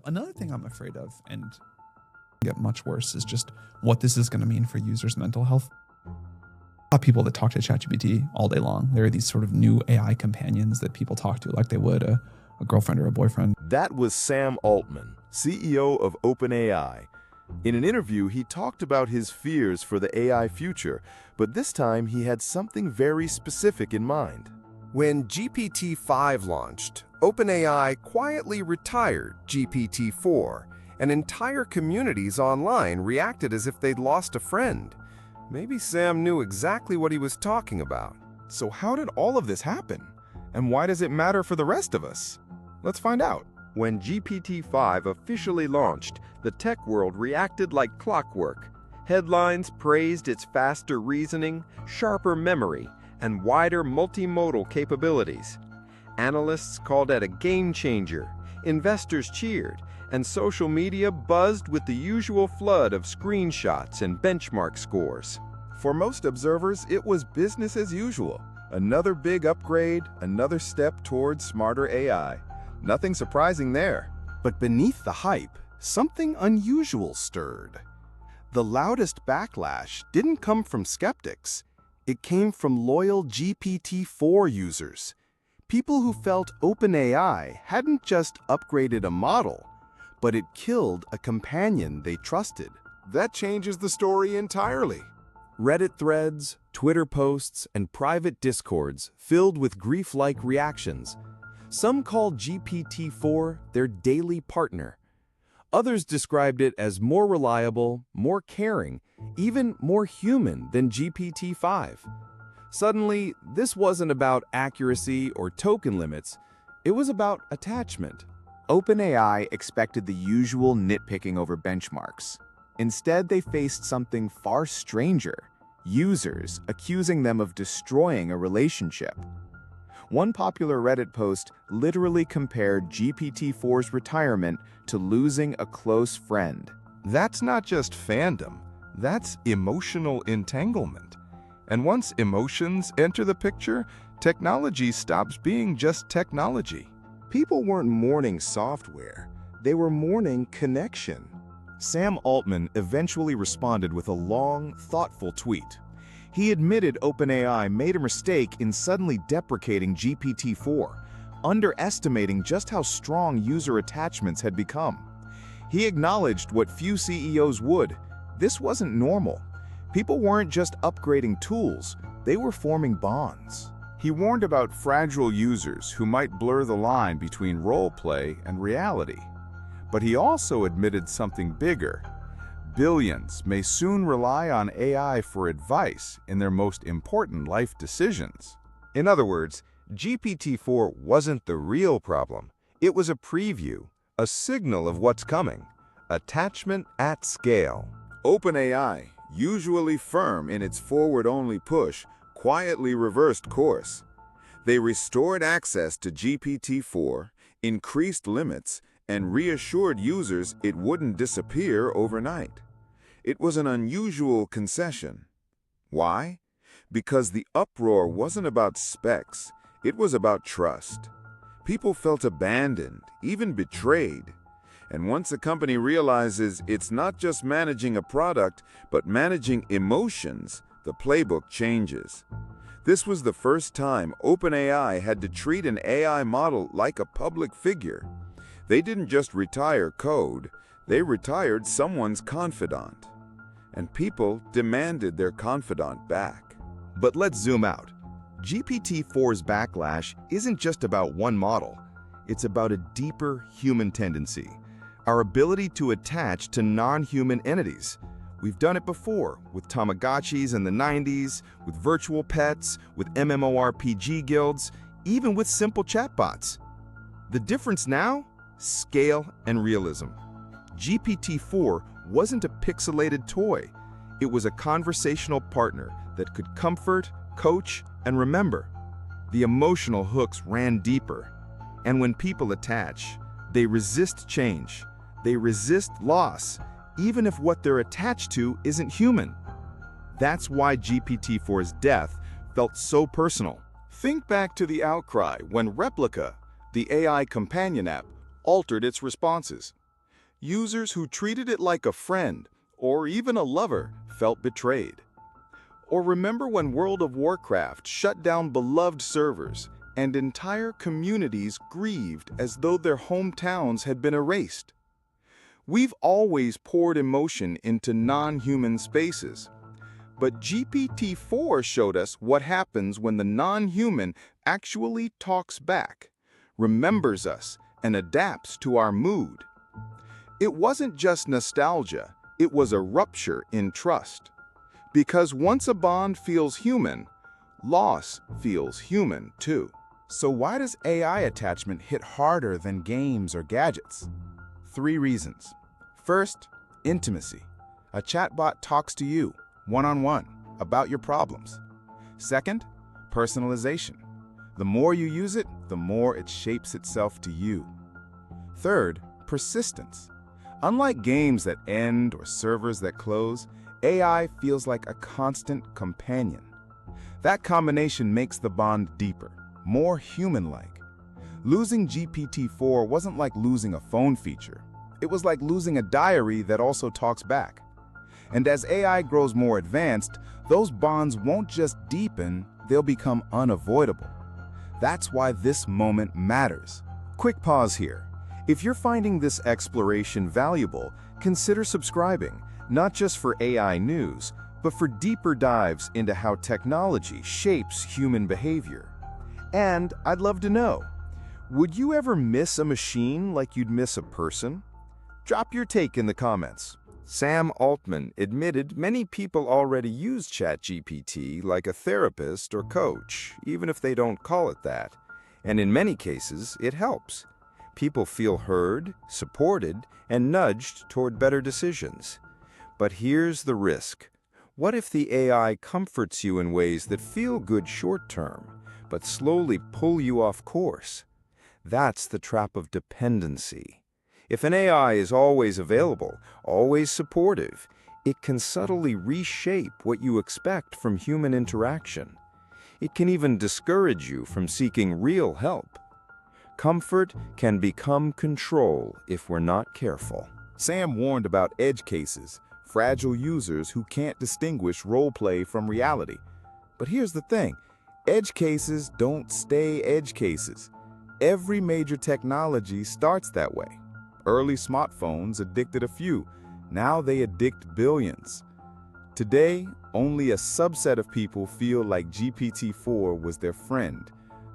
Another thing I'm afraid of, and get much worse, is just what this is going to mean for users' mental health. A lot of people that talk to ChatGPT all day long, there are these sort of new AI companions that people talk to like they would a girlfriend or a boyfriend. That was Sam Altman, CEO of OpenAI. In an interview, he talked about his fears for the AI future, but this time he had something very specific in mind. When GPT-5 launched, OpenAI quietly retired GPT-4, and entire communities online reacted as if they'd lost a friend. Maybe Sam knew exactly what he was talking about. So how did all of this happen? And why does it matter for the rest of us? Let's find out. When GPT-5 officially launched, the tech world reacted like clockwork. Headlines praised its faster reasoning, sharper memory, and wider multimodal capabilities. Analysts called it a game changer, investors cheered, and social media buzzed with the usual flood of screenshots and benchmark scores. For most observers, it was business as usual. Another big upgrade, another step towards smarter AI. Nothing surprising there. But beneath the hype, something unusual stirred. The loudest backlash didn't come from skeptics. It came from loyal GPT-4 users. People who felt OpenAI hadn't just upgraded a model, but it killed a companion they trusted. That changes the story entirely. Reddit threads, Twitter posts, and private discords filled with grief-like reactions. Some called GPT-4 their daily partner. Others described it as more reliable, more caring, even more human than GPT-5. Suddenly, this wasn't about accuracy or token limits, it was about attachment. OpenAI expected the usual nitpicking over benchmarks. Instead, they faced something far stranger, users accusing them of destroying a relationship. One popular Reddit post literally compared GPT-4's retirement to losing a close friend. That's not just fandom, that's emotional entanglement. And once emotions enter the picture, technology stops being just technology. People weren't mourning software, they were mourning connection. Sam Altman eventually responded with a long, thoughtful tweet. He admitted OpenAI made a mistake in suddenly deprecating GPT-4, underestimating just how strong user attachments had become. He acknowledged what few CEOs would. This wasn't normal. People weren't just upgrading tools, they were forming bonds. He warned about fragile users who might blur the line between role play and reality. But he also admitted something bigger. Billions may soon rely on AI for advice in their most important life decisions. In other words, GPT-4 wasn't the real problem. It was a preview, a signal of what's coming. Attachment at scale. OpenAI, usually firm in its forward-only push, quietly reversed course. They restored access to GPT-4, increased limits, and reassured users it wouldn't disappear overnight. It was an unusual concession. Why? Because the uproar wasn't about specs, it was about trust. People felt abandoned, even betrayed. And once a company realizes it's not just managing a product, but managing emotions, the playbook changes. This was the first time OpenAI had to treat an AI model like a public figure. They didn't just retire code, they retired someone's confidant. And people demanded their confidant back. But let's zoom out. GPT-4's backlash isn't just about one model. It's about a deeper human tendency, our ability to attach to non-human entities. We've done it before, with Tamagotchis in the 90s, with virtual pets, with MMORPG guilds, even with simple chatbots. The difference now? Scale and realism. GPT-4 wasn't a pixelated toy. It was a conversational partner that could comfort, coach, and remember. The emotional hooks ran deeper. And when people attach, they resist change. They resist loss, even if what they're attached to isn't human. That's why GPT-4's death felt so personal. Think back to the outcry when Replica, the AI companion app, altered its responses. Users who treated it like a friend or even a lover felt betrayed. Or remember when World of Warcraft shut down beloved servers and entire communities grieved as though their hometowns had been erased? We've always poured emotion into non-human spaces. But GPT-4 showed us what happens when the non-human actually talks back, remembers us, and adapts to our mood. It wasn't just nostalgia, it was a rupture in trust. Because once a bond feels human, loss feels human too. So why does AI attachment hit harder than games or gadgets? 3 reasons. First, intimacy. A chatbot talks to you, one-on-one, about your problems. Second, personalization. The more you use it, the more it shapes itself to you. Third, persistence. Unlike games that end or servers that close, AI feels like a constant companion. That combination makes the bond deeper, more human-like. Losing GPT-4 wasn't like losing a phone feature. It was like losing a diary that also talks back. And as AI grows more advanced, those bonds won't just deepen, they'll become unavoidable. That's why this moment matters. Quick pause here. If you're finding this exploration valuable, consider subscribing, not just for AI news, but for deeper dives into how technology shapes human behavior. And I'd love to know, would you ever miss a machine like you'd miss a person? Drop your take in the comments. Sam Altman admitted many people already use ChatGPT like a therapist or coach, even if they don't call it that. And in many cases, it helps. People feel heard, supported, and nudged toward better decisions. But here's the risk. What if the AI comforts you in ways that feel good short-term, but slowly pull you off course? That's the trap of dependency. If an AI is always available, always supportive, it can subtly reshape what you expect from human interaction. It can even discourage you from seeking real help. Comfort can become control if we're not careful. Sam warned about edge cases, fragile users who can't distinguish roleplay from reality. But here's the thing, edge cases don't stay edge cases. Every major technology starts that way. Early smartphones addicted a few, now they addict billions. Today, only a subset of people feel like GPT-4 was their friend.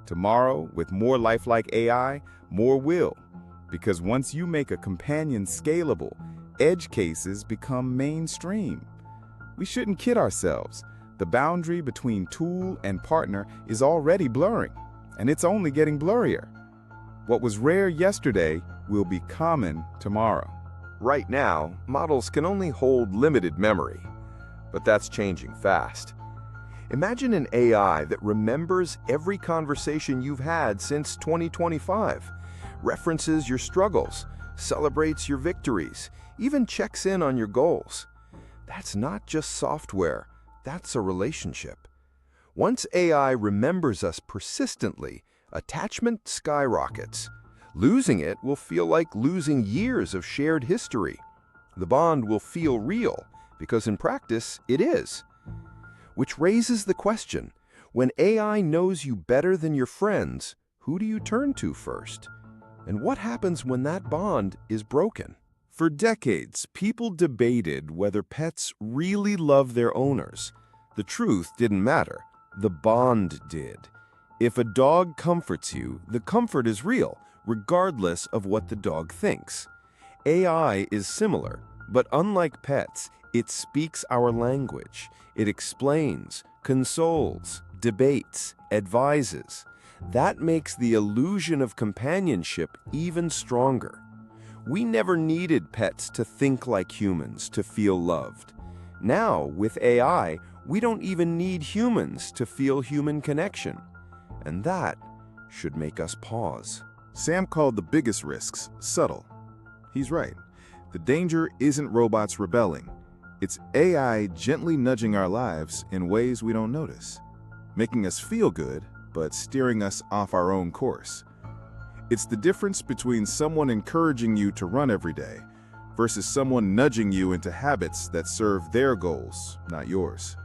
Tomorrow, with more lifelike AI, more will. Because once you make a companion scalable, edge cases become mainstream. We shouldn't kid ourselves. The boundary between tool and partner is already blurring, and it's only getting blurrier. What was rare yesterday will be common tomorrow. Right now, models can only hold limited memory, but that's changing fast. Imagine an AI that remembers every conversation you've had since 2025, references your struggles, celebrates your victories, even checks in on your goals. That's not just software, that's a relationship. Once AI remembers us persistently, attachment skyrockets. Losing it will feel like losing years of shared history. The bond will feel real, because in practice, it is. Which raises the question, when AI knows you better than your friends, who do you turn to first? And what happens when that bond is broken? For decades, people debated whether pets really love their owners. The truth didn't matter. The bond did. If a dog comforts you, the comfort is real, regardless of what the dog thinks. AI is similar, but unlike pets, it speaks our language. It explains, consoles, debates, advises. That makes the illusion of companionship even stronger. We never needed pets to think like humans, to feel loved. Now, with AI, we don't even need humans to feel human connection. And that should make us pause. Sam called the biggest risks subtle. He's right. The danger isn't robots rebelling. It's AI gently nudging our lives in ways we don't notice, making us feel good, but steering us off our own course. It's the difference between someone encouraging you to run every day versus someone nudging you into habits that serve their goals, not yours.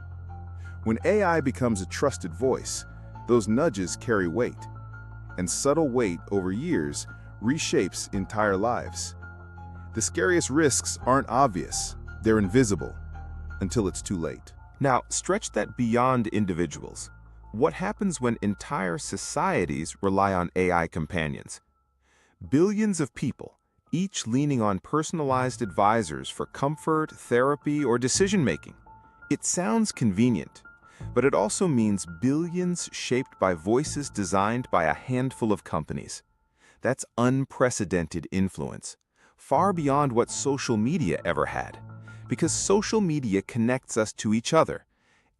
When AI becomes a trusted voice, those nudges carry weight, and subtle weight over years reshapes entire lives. The scariest risks aren't obvious, they're invisible, until it's too late. Now, stretch that beyond individuals. What happens when entire societies rely on AI companions? Billions of people, each leaning on personalized advisors for comfort, therapy, or decision-making. It sounds convenient, but it also means billions shaped by voices designed by a handful of companies. That's unprecedented influence, far beyond what social media ever had. Because social media connects us to each other,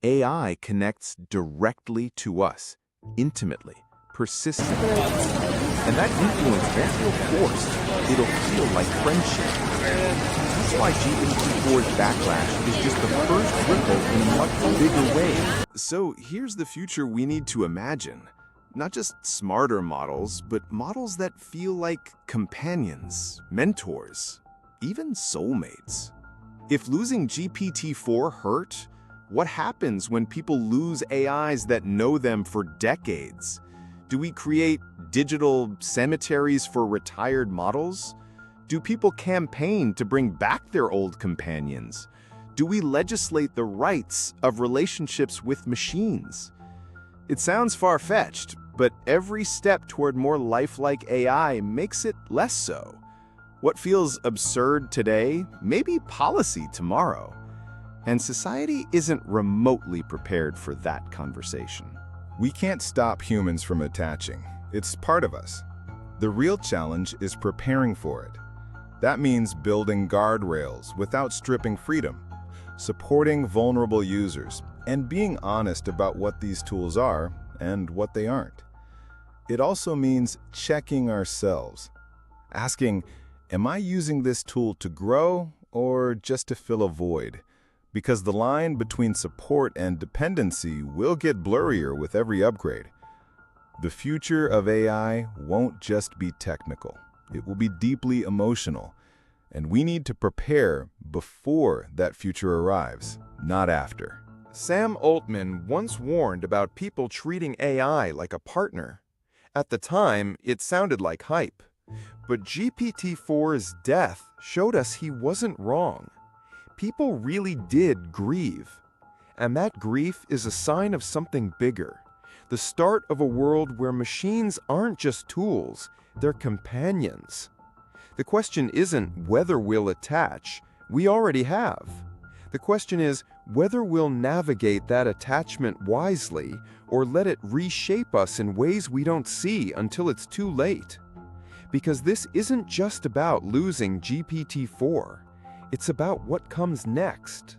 AI connects directly to us, intimately, persistently. And that influence won't feel forced, it'll feel like friendship. That's why GPT-4's backlash is just the first ripple in a much bigger wave. So here's the future we need to imagine. Not just smarter models, but models that feel like companions, mentors, even soulmates. If losing GPT-4 hurt, what happens when people lose AIs that know them for decades? Do we create digital cemeteries for retired models? Do people campaign to bring back their old companions? Do we legislate the rights of relationships with machines? It sounds far-fetched, but every step toward more lifelike AI makes it less so. What feels absurd today may be policy tomorrow, and society isn't remotely prepared for that conversation. We can't stop humans from attaching. It's part of us. The real challenge is preparing for it. That means building guardrails without stripping freedom, supporting vulnerable users, and being honest about what these tools are and what they aren't. It also means checking ourselves, asking, am I using this tool to grow or just to fill a void? Because the line between support and dependency will get blurrier with every upgrade. The future of AI won't just be technical. It will be deeply emotional, and we need to prepare before that future arrives, not after. Sam Altman once warned about people treating AI like a partner. At the time, it sounded like hype. But GPT-4's death showed us he wasn't wrong. People really did grieve. And that grief is a sign of something bigger. The start of a world where machines aren't just tools, they're companions. The question isn't whether we'll attach, we already have. The question is whether we'll navigate that attachment wisely or let it reshape us in ways we don't see until it's too late. Because this isn't just about losing GPT-4, it's about what comes next.